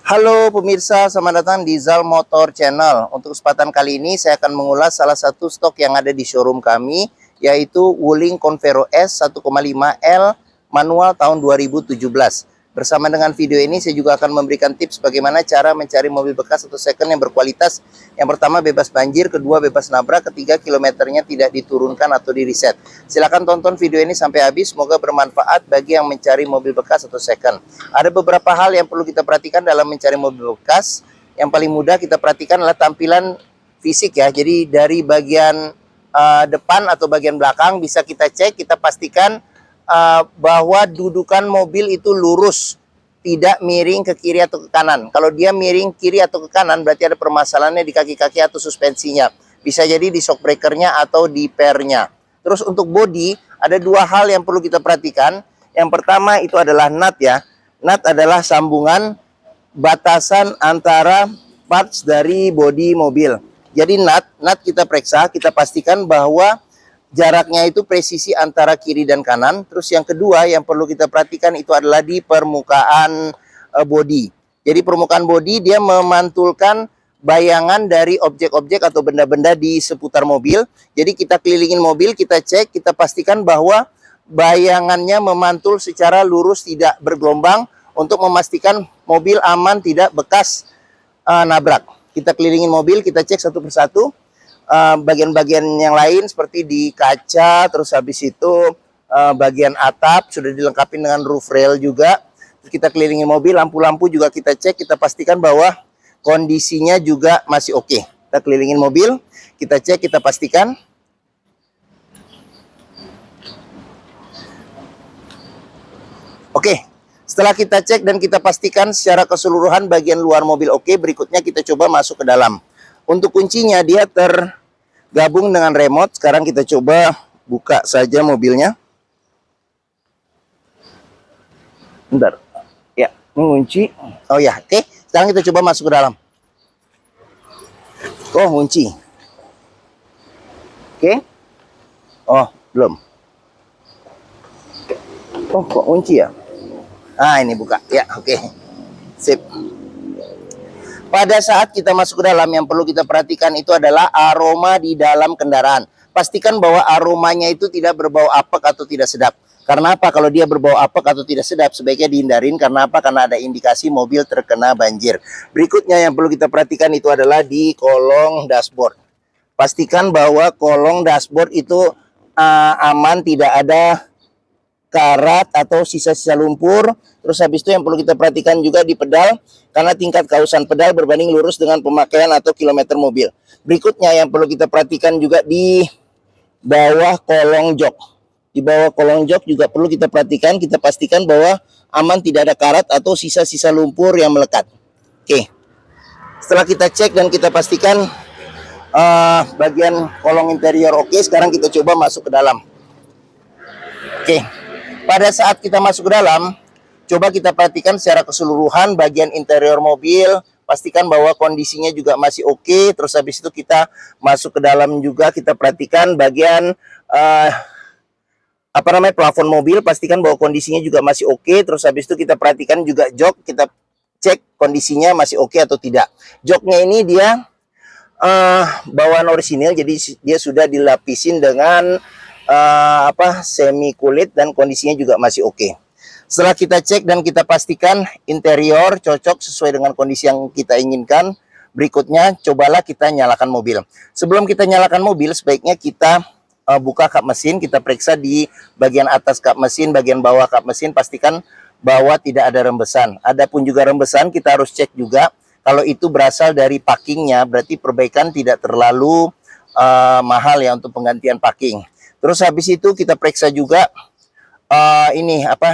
Halo pemirsa, selamat datang di Zal Motor Channel. Untuk kesempatan kali ini saya akan mengulas salah satu stok yang ada di showroom kami, yaitu Wuling Convero S 1,5L manual tahun 2017. Bersama dengan video ini saya juga akan memberikan tips bagaimana cara mencari mobil bekas atau second yang berkualitas. Yang pertama bebas banjir, kedua bebas nabrak, ketiga kilometernya tidak diturunkan atau di reset. Silahkan tonton video ini sampai habis, semoga bermanfaat bagi yang mencari mobil bekas atau second. Ada beberapa hal yang perlu kita perhatikan dalam mencari mobil bekas. Yang paling mudah kita perhatikan adalah tampilan fisik ya. Jadi dari bagian depan atau bagian belakang bisa kita cek, kita pastikan bahwa dudukan mobil itu lurus, tidak miring ke kiri atau ke kanan. Kalau dia miring kiri atau ke kanan berarti ada permasalahannya di kaki-kaki atau suspensinya. Bisa jadi di shock breakernya atau di pairnya. Terus untuk bodi ada dua hal yang perlu kita perhatikan. Yang pertama itu adalah nut ya. Nut adalah sambungan batasan antara parts dari bodi mobil. Jadi nut kita periksa, kita pastikan bahwa jaraknya itu presisi antara kiri dan kanan. Terus yang kedua yang perlu kita perhatikan itu adalah di permukaan bodi. Jadi permukaan bodi dia memantulkan bayangan dari objek-objek atau benda-benda di seputar mobil. Jadi kita kelilingin mobil, kita cek, kita pastikan bahwa bayangannya memantul secara lurus, tidak bergelombang, untuk memastikan mobil aman, tidak bekas nabrak. Kita kelilingin mobil, kita cek satu persatu. Bagian-bagian yang lain seperti di kaca, terus habis itu bagian atap sudah dilengkapi dengan roof rail juga. Terus kita kelilingi mobil, lampu-lampu juga kita cek, kita pastikan bahwa kondisinya juga masih oke. Kita kelilingin mobil, kita cek, kita pastikan. Oke, setelah kita cek dan kita pastikan secara keseluruhan bagian luar mobil oke, berikutnya kita coba masuk ke dalam. Untuk kuncinya dia tergabung dengan remote. Sekarang kita coba buka saja mobilnya. Bentar. Ya, ini kunci. Oh ya, oke. Sekarang kita coba masuk ke dalam. Oh, kunci. Oke. Oh, belum. Oh, kok kunci ya? Ah, ini buka. Ya, oke. Sip. Pada saat kita masuk ke dalam, yang perlu kita perhatikan itu adalah aroma di dalam kendaraan. Pastikan bahwa aromanya itu tidak berbau apek atau tidak sedap. Karena apa? Kalau dia berbau apek atau tidak sedap, sebaiknya dihindarin. Karena apa? Karena ada indikasi mobil terkena banjir. Berikutnya yang perlu kita perhatikan itu adalah di kolong dashboard. Pastikan bahwa kolong dashboard itu aman, tidak ada karat atau sisa-sisa lumpur. Terus habis itu yang perlu kita perhatikan juga di pedal, karena tingkat kausan pedal berbanding lurus dengan pemakaian atau kilometer mobil. Berikutnya yang perlu kita perhatikan juga di bawah kolong jok. Di bawah kolong jok juga perlu kita perhatikan, kita pastikan bahwa aman, tidak ada karat atau sisa-sisa lumpur yang melekat. Oke. Setelah kita cek dan kita pastikan bagian kolong interior oke, sekarang kita coba masuk ke dalam. Oke. Pada saat kita masuk ke dalam, coba kita perhatikan secara keseluruhan bagian interior mobil, pastikan bahwa kondisinya juga masih oke. Terus habis itu kita masuk ke dalam juga, kita perhatikan bagian plafon mobil, pastikan bahwa kondisinya juga masih oke. Terus habis itu kita perhatikan juga jok, kita cek kondisinya masih oke atau tidak. Joknya ini dia bawaan orisinil, jadi dia sudah dilapisin dengan semi kulit dan kondisinya juga masih oke. Setelah kita cek dan kita pastikan interior cocok sesuai dengan kondisi yang kita inginkan, berikutnya cobalah kita nyalakan mobil. Sebelum kita nyalakan mobil, sebaiknya kita buka kap mesin, kita periksa di bagian atas kap mesin, bagian bawah kap mesin, pastikan bahwa tidak ada rembesan. Adapun juga rembesan, kita harus cek juga. Kalau itu berasal dari packingnya, berarti perbaikan tidak terlalu mahal ya untuk penggantian packing. Terus habis itu kita periksa juga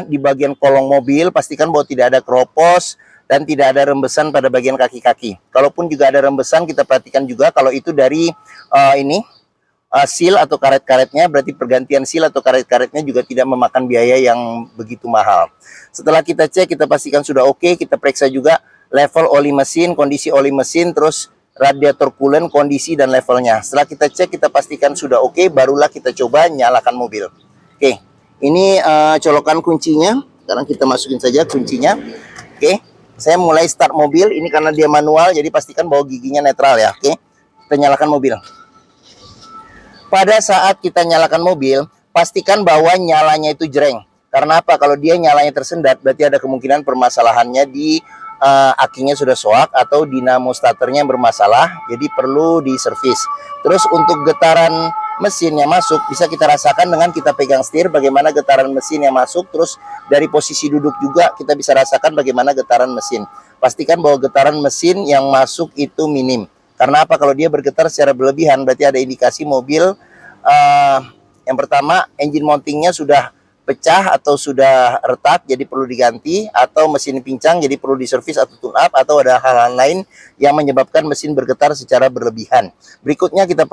di bagian kolong mobil, pastikan bahwa tidak ada keropos dan tidak ada rembesan pada bagian kaki-kaki. Kalaupun juga ada rembesan, kita perhatikan juga kalau itu dari seal atau karet-karetnya, berarti pergantian seal atau karet-karetnya juga tidak memakan biaya yang begitu mahal. Setelah kita cek, kita pastikan sudah oke, kita periksa juga level oli mesin, kondisi oli mesin, terus radiator coolant, kondisi dan levelnya. Setelah kita cek, kita pastikan sudah oke, barulah kita coba nyalakan mobil. Oke. Ini colokan kuncinya. Sekarang kita masukin saja kuncinya. Oke. Saya mulai start mobil. Ini karena dia manual, jadi pastikan bahwa giginya netral ya. Oke, kita nyalakan mobil. Pada saat kita nyalakan mobil, pastikan bahwa nyalanya itu jreng. Karena apa? Kalau dia nyalanya tersendat, berarti ada kemungkinan permasalahannya di akinya sudah soak atau dinamo starternya bermasalah, jadi perlu diservis. Terus untuk getaran mesin yang masuk bisa kita rasakan dengan kita pegang setir bagaimana getaran mesin yang masuk. Terus dari posisi duduk juga kita bisa rasakan bagaimana getaran mesin. Pastikan bahwa getaran mesin yang masuk itu minim. Karena apa? Kalau dia bergetar secara berlebihan, berarti ada indikasi mobil yang pertama engine mountingnya sudah pecah atau sudah retak, jadi perlu diganti, atau mesin pincang, jadi perlu diservis atau tune up, atau ada hal-hal lain yang menyebabkan mesin bergetar secara berlebihan. Berikutnya kita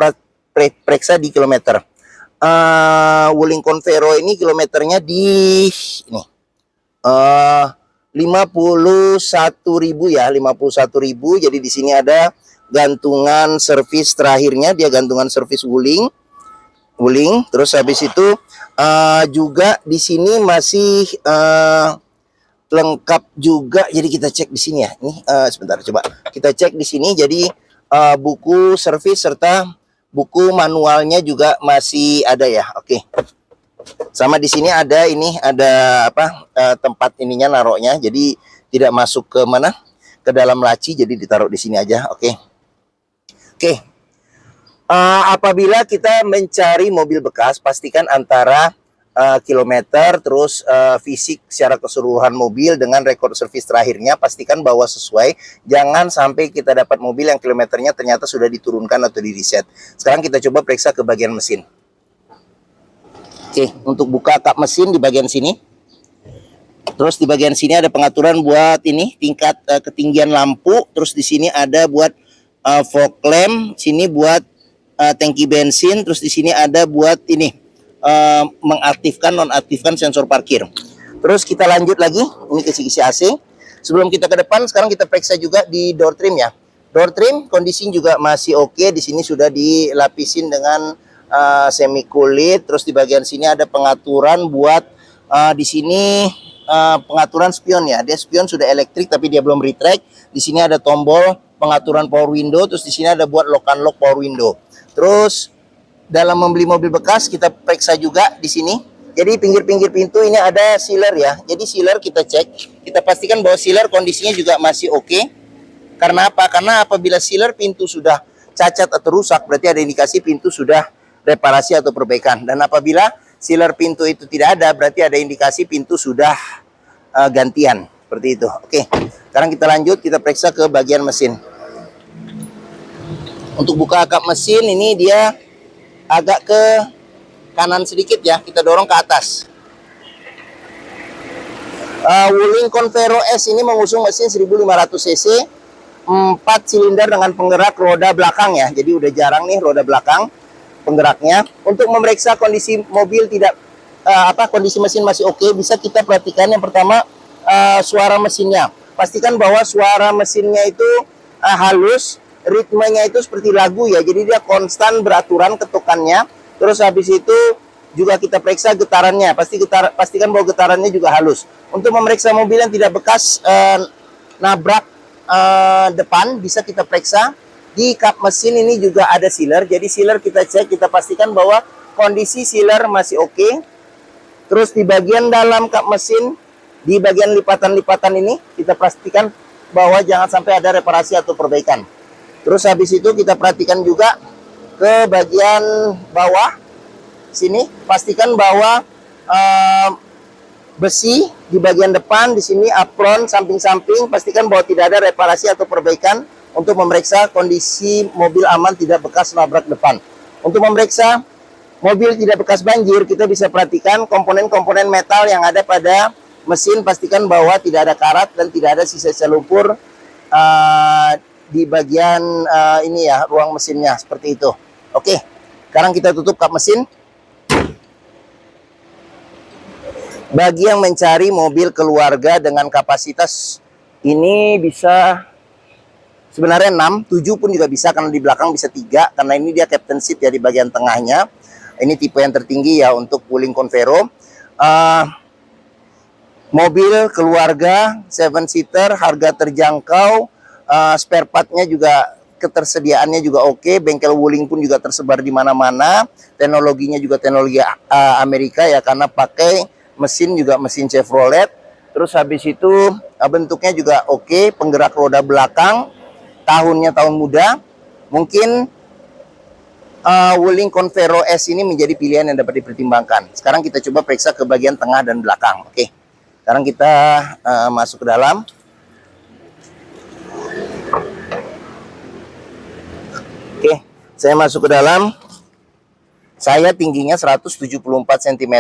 periksa di kilometer. Wuling Convero ini kilometernya di ini 51.000 ya, 51.000. Jadi di sini ada gantungan servis terakhirnya, dia gantungan servis Wuling. Terus habis itu juga di sini masih lengkap juga. Jadi kita cek di sini ya. Ini sebentar coba kita cek di sini. Jadi buku servis serta buku manualnya juga masih ada ya. Oke. Sama di sini ada ini ada apa tempat ininya naroknya. Jadi tidak masuk ke mana? Ke dalam laci, jadi ditaruh di sini aja. Oke. Oke. Apabila kita mencari mobil bekas, pastikan antara kilometer terus fisik secara keseluruhan mobil dengan rekor servis terakhirnya, pastikan bahwa sesuai. Jangan sampai kita dapat mobil yang kilometernya ternyata sudah diturunkan atau di reset. Sekarang kita coba periksa ke bagian mesin. Oke, untuk buka kap mesin di bagian sini. Terus di bagian sini ada pengaturan buat ini tingkat ketinggian lampu. Terus di sini ada buat fog lamp, sini buat tangki bensin. Terus di sini ada buat ini mengaktifkan nonaktifkan sensor parkir. Terus kita lanjut lagi ini ke kisi AC. Sebelum kita ke depan, sekarang kita periksa juga di door trim ya. Door trim kondisi juga masih oke. Di sini sudah dilapisin dengan semi kulit. Terus di bagian sini ada pengaturan buat di sini pengaturan spion ya. Dia spion sudah elektrik tapi dia belum retract. Di sini ada tombol pengaturan power window. Terus di sini ada buat lock unlock power window. Terus dalam membeli mobil bekas kita periksa juga di sini. Jadi pinggir-pinggir pintu ini ada sealer ya. Jadi sealer kita cek, kita pastikan bahwa sealer kondisinya juga masih oke. Karena apa? Karena apabila sealer pintu sudah cacat atau rusak, berarti ada indikasi pintu sudah reparasi atau perbaikan. Dan apabila sealer pintu itu tidak ada, berarti ada indikasi pintu sudah gantian. Seperti itu. Oke. Sekarang kita lanjut, kita periksa ke bagian mesin. Untuk buka kap mesin ini dia agak ke kanan sedikit ya, kita dorong ke atas. Wuling Convero S ini mengusung mesin 1500 cc, 4 silinder dengan penggerak roda belakang ya. Jadi udah jarang nih roda belakang penggeraknya. Untuk memeriksa kondisi mobil kondisi mesin masih oke, bisa kita perhatikan yang pertama suara mesinnya. Pastikan bahwa suara mesinnya itu halus. Ritmenya itu seperti lagu ya, jadi dia konstan beraturan ketukannya. Terus habis itu juga kita periksa getarannya, pastikan bahwa getarannya juga halus. Untuk memeriksa mobil yang tidak bekas nabrak depan, bisa kita periksa di kap mesin ini juga ada sealer. Jadi sealer kita cek, kita pastikan bahwa kondisi sealer masih oke. Terus di bagian dalam kap mesin, di bagian lipatan-lipatan ini kita pastikan bahwa jangan sampai ada reparasi atau perbaikan. Terus habis itu kita perhatikan juga ke bagian bawah sini, pastikan bahwa besi di bagian depan di sini apron samping-samping, pastikan bahwa tidak ada reparasi atau perbaikan untuk memeriksa kondisi mobil aman tidak bekas nabrak depan. Untuk memeriksa mobil tidak bekas banjir, kita bisa perhatikan komponen-komponen metal yang ada pada mesin, pastikan bahwa tidak ada karat dan tidak ada sisa-sisa lumpur di bagian ini ya, ruang mesinnya seperti itu. Oke, sekarang kita tutup kap mesin. Bagi yang mencari mobil keluarga dengan kapasitas ini bisa sebenarnya 6, 7 pun juga bisa, karena di belakang bisa 3, karena ini dia captain seat ya di bagian tengahnya. Ini tipe yang tertinggi ya untuk Wuling Convero. Mobil keluarga 7-seater, harga terjangkau, spare partnya juga, ketersediaannya juga oke, bengkel Wuling pun juga tersebar di mana-mana, teknologinya juga teknologi Amerika ya, karena pakai mesin juga mesin Chevrolet. Terus habis itu bentuknya juga oke, penggerak roda belakang, tahunnya tahun muda. Mungkin Wuling Convero S ini menjadi pilihan yang dapat dipertimbangkan. Sekarang kita coba periksa ke bagian tengah dan belakang. Oke. Sekarang kita masuk ke dalam. Oke, saya masuk ke dalam. Saya tingginya 174 cm.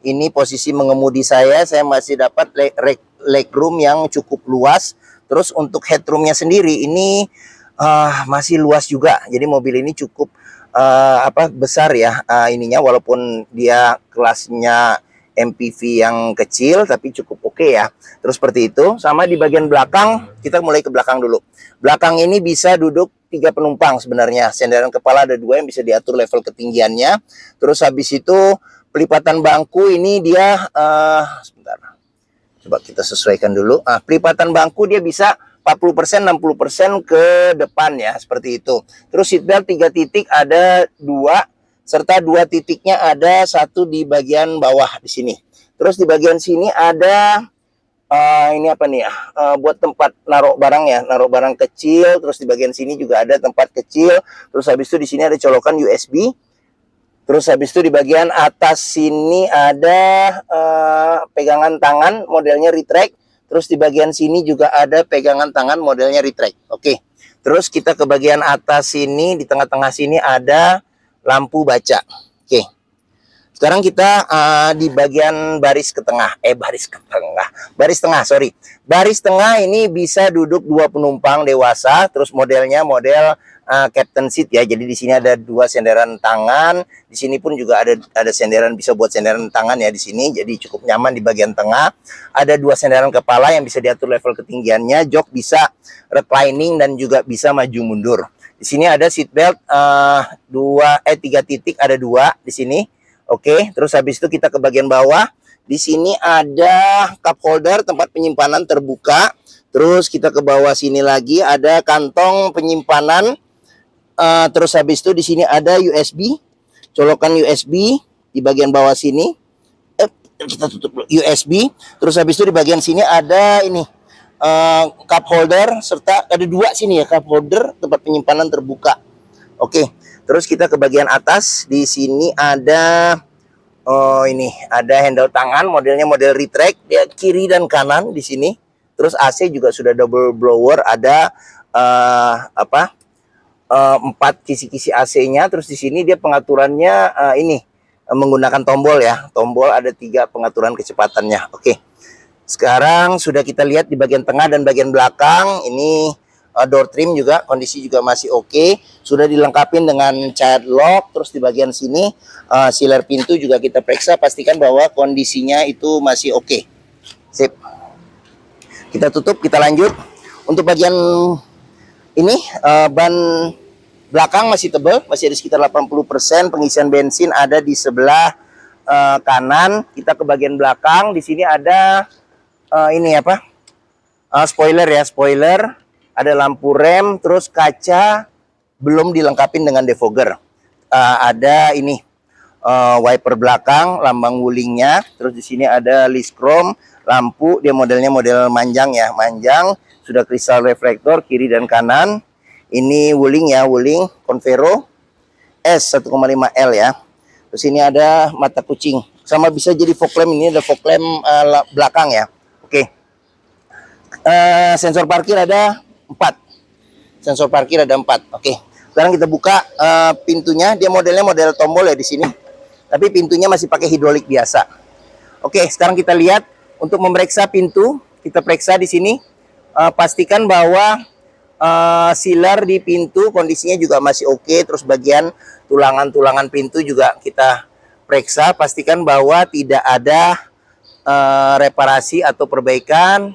Ini posisi mengemudi saya masih dapat legroom yang cukup luas. Terus untuk headroomnya sendiri ini masih luas juga. Jadi mobil ini cukup besar ya ininya, walaupun dia kelasnya MPV yang kecil, tapi cukup oke ya. Terus seperti itu. Sama di bagian belakang, kita mulai ke belakang dulu. Belakang ini bisa duduk 3 penumpang sebenarnya. Sandaran kepala ada 2 yang bisa diatur level ketinggiannya. Terus habis itu pelipatan bangku ini dia sebentar. Coba kita sesuaikan dulu. Pelipatan bangku dia bisa 40%, 60% ke depan ya, seperti itu. Terus seatbelt 3 titik ada 2, serta 2 titiknya ada 1 di bagian bawah di sini. Terus di bagian sini ada ini apa nih ya? Buat tempat naruh barang ya, naruh barang kecil. Terus di bagian sini juga ada tempat kecil. Terus habis itu di sini ada colokan USB. Terus habis itu di bagian atas sini ada pegangan tangan modelnya retract. Terus di bagian sini juga ada pegangan tangan modelnya retract. Oke. Terus kita ke bagian atas sini, di tengah-tengah sini ada lampu baca. Oke. Sekarang kita di bagian baris tengah, baris tengah ini bisa duduk 2 penumpang dewasa. Terus modelnya model captain seat ya. Jadi di sini ada 2 senderan tangan. Di sini pun juga ada senderan, bisa buat senderan tangan ya di sini. Jadi cukup nyaman di bagian tengah. Ada 2 senderan kepala yang bisa diatur level ketinggiannya. Jok bisa reclining dan juga bisa maju mundur. Di sini ada seat belt 3 titik, ada 2 di sini. Oke, terus habis itu kita ke bagian bawah. Di sini ada cup holder, tempat penyimpanan terbuka. Terus kita ke bawah sini lagi ada kantong penyimpanan. Terus habis itu di sini ada USB, colokan USB di bagian bawah sini. Kita tutup USB. Terus habis itu di bagian sini ada ini cup holder, serta ada 2 sini ya, cup holder, tempat penyimpanan terbuka. Oke, terus kita ke bagian atas. Di sini ada ini ada handle tangan, modelnya model retract, dia kiri dan kanan di sini. Terus AC juga sudah double blower, ada 4 kisi-kisi AC-nya. Terus di sini dia pengaturannya ini menggunakan tombol ya. Tombol ada 3 pengaturan kecepatannya. Oke. Sekarang sudah kita lihat di bagian tengah dan bagian belakang. Ini door trim juga, kondisi juga masih oke. Sudah dilengkapi dengan child lock. Terus di bagian sini sealer pintu juga kita periksa, pastikan bahwa kondisinya itu masih oke. Sip. Kita tutup, kita lanjut. Untuk bagian ini ban belakang masih tebal, masih ada sekitar 80%. Pengisian bensin ada di sebelah kanan. Kita ke bagian belakang. Di sini ada ini apa? Spoiler ya, spoiler. Ada lampu rem, terus kaca belum dilengkapi dengan defogger. Ada ini wiper belakang, lambang Wulingnya. Terus di sini ada list chrome, lampu, dia modelnya model manjang ya, manjang. Sudah kristal reflektor kiri dan kanan. Ini Wuling ya, Wuling Convero S 1,5L ya. Terus ini ada mata kucing. Sama bisa jadi fog lamp, ini ada fog lamp belakang ya. Oke. Sensor parkir ada 4. Sensor parkir ada 4. Oke. Sekarang kita buka pintunya. Dia modelnya model tombol ya di sini. Tapi pintunya masih pakai hidrolik biasa. Oke, sekarang kita lihat untuk memeriksa pintu. Kita periksa di sini. Pastikan bahwa sealer di pintu kondisinya juga masih oke. Terus bagian tulangan-tulangan pintu juga kita periksa. Pastikan bahwa tidak ada reparasi atau perbaikan,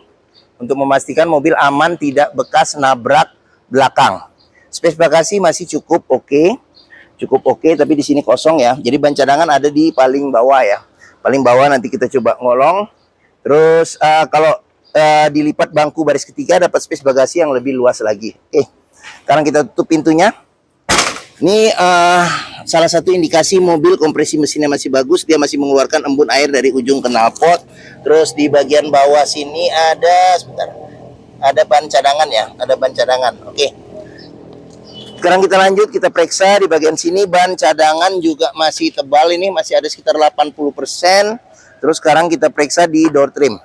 untuk memastikan mobil aman, tidak bekas nabrak belakang. Space bagasi masih cukup oke. Cukup oke, tapi di sini kosong ya. Jadi ban cadangan ada di paling bawah ya. Paling bawah, nanti kita coba ngolong. Terus kalau dilipat bangku baris ketiga dapat space bagasi yang lebih luas lagi. Oke, sekarang kita tutup pintunya. Ini salah satu indikasi mobil kompresi mesinnya masih bagus, dia masih mengeluarkan embun air dari ujung knalpot. Terus di bagian bawah sini ada, sebentar, ada ban cadangan ya, ada ban cadangan. Oke. Sekarang kita lanjut, kita periksa di bagian sini ban cadangan juga masih tebal, ini masih ada sekitar 80%. Terus sekarang kita periksa di door trim.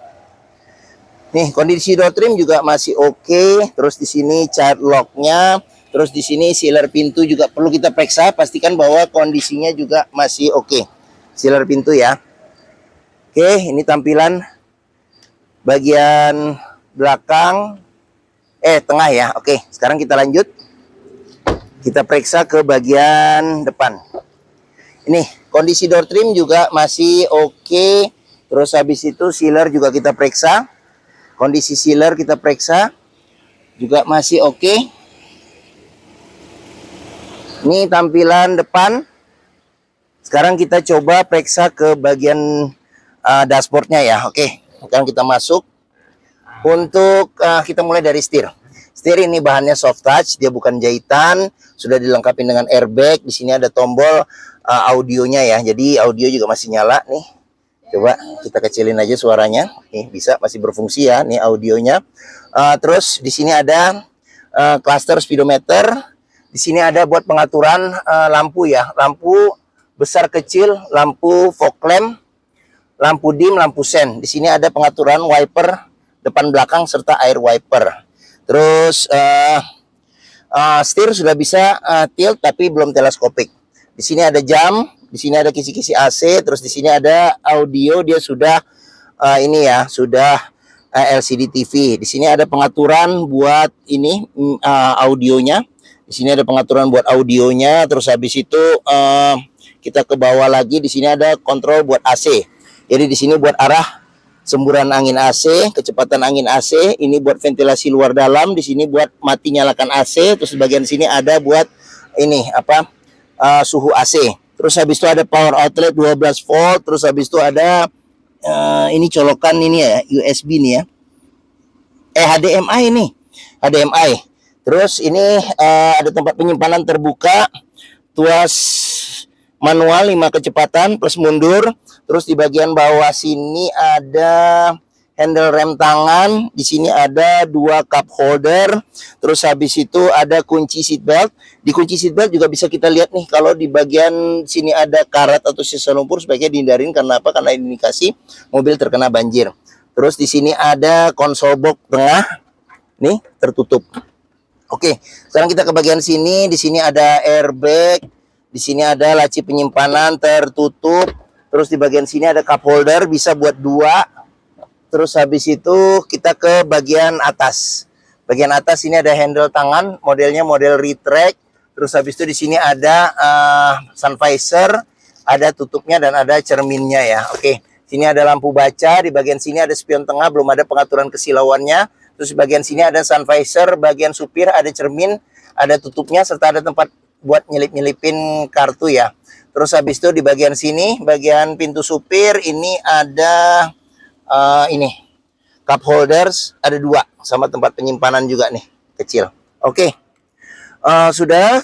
Nih, kondisi door trim juga masih oke. Terus di sini child lock-nya. Terus di sini sealer pintu juga perlu kita periksa, pastikan bahwa kondisinya juga masih oke. Sealer pintu ya. Oke, ini tampilan bagian belakang, tengah ya. Oke, sekarang kita lanjut. Kita periksa ke bagian depan. Ini kondisi door trim juga masih oke. Terus habis itu sealer juga kita periksa. Kondisi sealer kita periksa juga masih oke. Ini tampilan depan. Sekarang kita coba periksa ke bagian dashboardnya ya. Oke, sekarang kita masuk. Untuk kita mulai dari setir. Setir ini bahannya soft touch, dia bukan jahitan. Sudah dilengkapi dengan airbag. Di sini ada tombol audionya ya. Jadi audio juga masih nyala nih. Coba kita kecilin aja suaranya. Nih bisa, masih berfungsi ya. Nih audionya. Terus di sini ada cluster speedometer. Di sini ada buat pengaturan lampu ya, lampu besar kecil, lampu fog lamp, lampu dim, lampu sen. Di sini ada pengaturan wiper depan belakang serta air wiper. Terus setir sudah bisa tilt tapi belum teleskopik. Di sini ada jam, di sini ada kisi-kisi AC, terus di sini ada audio, dia sudah ini ya, sudah LCD TV. Di sini ada pengaturan buat ini audionya. Di sini ada pengaturan buat audionya, terus habis itu kita ke bawah lagi. Di sini ada kontrol buat AC. Jadi di sini buat arah semburan angin AC, kecepatan angin AC. Ini buat ventilasi luar dalam. Di sini buat mati nyalakan AC. Terus di bagian sini ada buat ini apa suhu AC. Terus habis itu ada power outlet 12 volt. Terus habis itu ada ini colokan ini ya, USB nih ya. HDMI ini, HDMI. Terus ini ada tempat penyimpanan terbuka, tuas manual 5 kecepatan plus mundur. Terus di bagian bawah sini ada handle rem tangan. Di sini ada 2 cup holder. Terus habis itu ada kunci seatbelt. Di kunci seatbelt juga bisa kita lihat nih, kalau di bagian sini ada karat atau sisa lumpur, sebaiknya dihindarin. Karena apa? Karena indikasi mobil terkena banjir. Terus di sini ada konsol box tengah, nih tertutup. Oke, sekarang kita ke bagian sini. Di sini ada airbag. Di sini ada laci penyimpanan tertutup. Terus di bagian sini ada cup holder, bisa buat 2. Terus habis itu kita ke bagian atas. Bagian atas ini ada handle tangan, modelnya model retract. Terus habis itu di sini ada sun visor, ada tutupnya dan ada cerminnya ya. Oke, sini ada lampu baca. Di bagian sini ada spion tengah, belum ada pengaturan kesilauannya. Terus bagian sini ada sun visor, bagian supir ada cermin, ada tutupnya, serta ada tempat buat nyelip-nyelipin kartu ya. Terus habis itu di bagian sini, bagian pintu supir ini ada ini cup holders, ada 2 sama tempat penyimpanan juga nih kecil. Oke,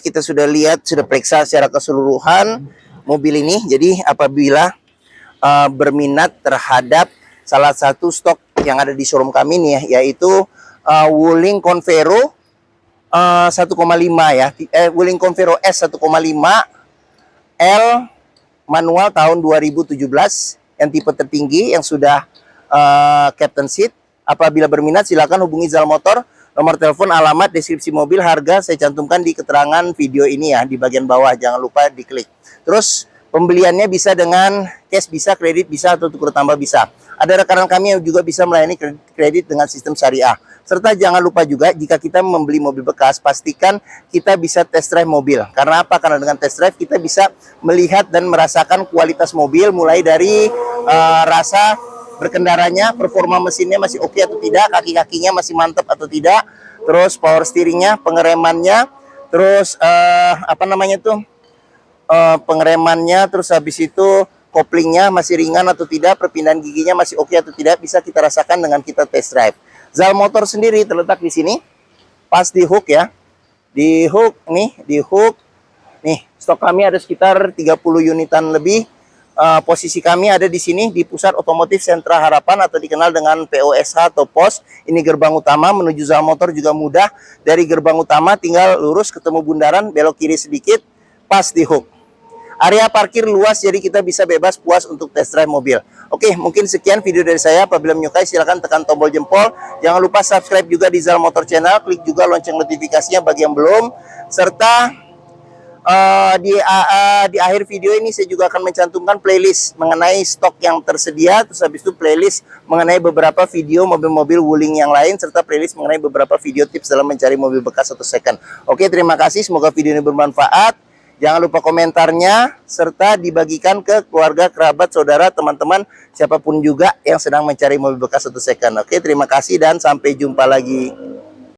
kita sudah lihat, sudah periksa secara keseluruhan mobil ini. Jadi apabila berminat terhadap salah satu stok yang ada di showroom kami nih ya, yaitu Wuling Convero 1,5 ya, Wuling Convero S 1,5 L manual tahun 2017 yang tipe tertinggi, yang sudah captain seat. Apabila berminat silakan hubungi Zal Motor. Nomor telepon, alamat, deskripsi mobil, harga saya cantumkan di keterangan video ini ya, di bagian bawah, jangan lupa diklik. Terus pembeliannya bisa dengan cash, bisa kredit, bisa atau tukar tambah bisa. Ada rekan kami yang juga bisa melayani kredit dengan sistem syariah. Serta jangan lupa juga, jika kita membeli mobil bekas, pastikan kita bisa test drive mobil. Karena apa? Karena dengan test drive kita bisa melihat dan merasakan kualitas mobil, mulai dari rasa berkendaranya, performa mesinnya masih oke atau tidak, kaki-kakinya masih mantap atau tidak, terus power steeringnya, pengeremannya, terus pengeremannya, terus habis itu koplingnya masih ringan atau tidak, perpindahan giginya masih oke atau tidak, bisa kita rasakan dengan kita test drive. Zal motor sendiri terletak di sini, pas di hook ya. Di hook nih, di hook. Nih, stok kami ada sekitar 30 unitan lebih. Posisi kami ada di sini di Pusat Otomotif Sentra Harapan atau dikenal dengan POSH atau POS. Ini gerbang utama, menuju Zal motor juga mudah. Dari gerbang utama tinggal lurus ketemu bundaran, belok kiri sedikit, pas di hook. Area parkir luas, jadi kita bisa bebas puas untuk test drive mobil. Oke, mungkin sekian video dari saya. Apabila menyukai, silahkan tekan tombol jempol. Jangan lupa subscribe juga di Zal Motor Channel. Klik juga lonceng notifikasinya bagi yang belum. Serta di akhir video ini saya juga akan mencantumkan playlist mengenai stok yang tersedia. Terus habis itu playlist mengenai beberapa video mobil-mobil Wuling yang lain. Serta playlist mengenai beberapa video tips dalam mencari mobil bekas atau second. Oke, terima kasih. Semoga video ini bermanfaat. Jangan lupa komentarnya, serta dibagikan ke keluarga, kerabat, saudara, teman-teman, siapapun juga yang sedang mencari mobil bekas atau second. Oke, terima kasih dan sampai jumpa lagi.